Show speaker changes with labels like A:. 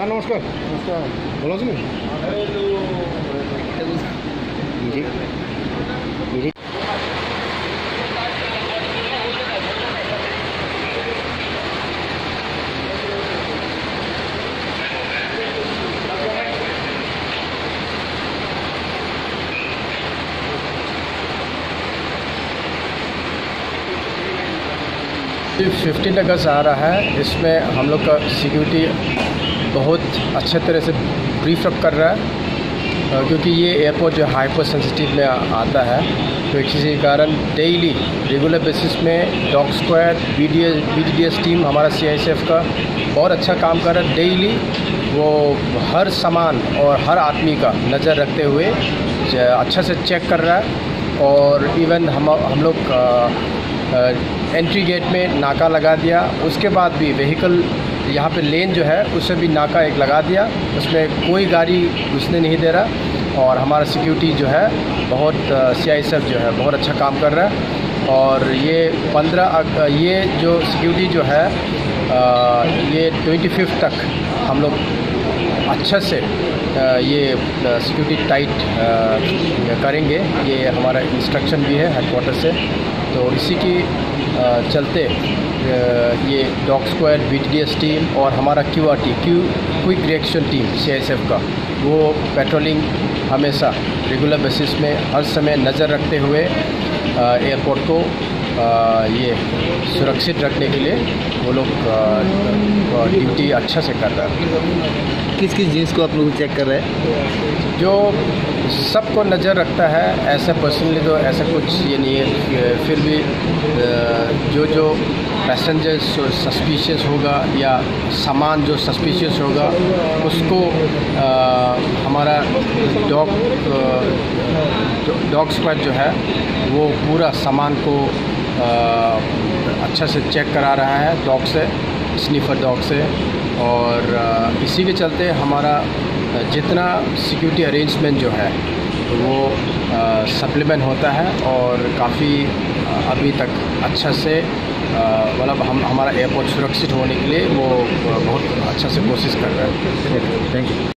A: Sir ନମସ୍କାର। ଭଲ ଅଛନ୍ତି?
B: जी 15 अगस्त आ रहा है, इसमें हम लोग का सिक्योरिटी बहुत अच्छे तरह से ब्रीफ अप कर रहा है, क्योंकि ये एयरपोर्ट जो हाइपर सेंसिटिव में आता है, तो इसी कारण डेली रेगुलर बेसिस में डॉग स्क्वाड BDDS टीम हमारा CISF का बहुत अच्छा काम कर रहा है। डेली वो हर सामान और हर आदमी का नज़र रखते हुए अच्छा से चेक कर रहा है। और इवन हम लोग एंट्री गेट में नाका लगा दिया, उसके बाद भी व्हीकल यहाँ पे लेन जो है उससे भी नाका एक लगा दिया, उसमें कोई गाड़ी घुसने नहीं दे रहा। और हमारा सिक्योरिटी जो है बहुत CISF जो है बहुत अच्छा काम कर रहा है। और ये जो सिक्योरिटी जो है ये 25 तक हम लोग अच्छा से ये सिक्योरिटी टाइट करेंगे। ये हमारा इंस्ट्रक्शन भी है हेडक्वार्टर से। तो इसी की चलते ये डॉग स्क्वाड BDDS टीम और हमारा QRT quick reaction team CISF का वो पेट्रोलिंग हमेशा रेगुलर बेसिस में हर समय नज़र रखते हुए एयरपोर्ट को ये सुरक्षित रखने के लिए वो लोग ड्यूटी अच्छा से कर रहा है।
C: किस किस चीज़ को आप लोग चेक कर रहे हैं?
B: जो सबको नज़र रखता है, ऐसा पर्सनली तो ऐसा कुछ ये नहीं है, फिर भी जो पैसेंजर्स सस्पिशियस होगा या सामान जो सस्पिशियस होगा उसको हमारा डॉग स्क्वाड जो है वो पूरा सामान को अच्छा से चेक करा रहा है डॉग से, स्निफर डॉग से। और इसी के चलते हमारा जितना सिक्योरिटी अरेंजमेंट जो है वो सप्लीमेंट होता है और काफ़ी अभी तक अच्छा से मतलब हमारा एयरपोर्ट सुरक्षित होने के लिए वो बहुत अच्छा से कोशिश कर रहा है।
C: Thank you.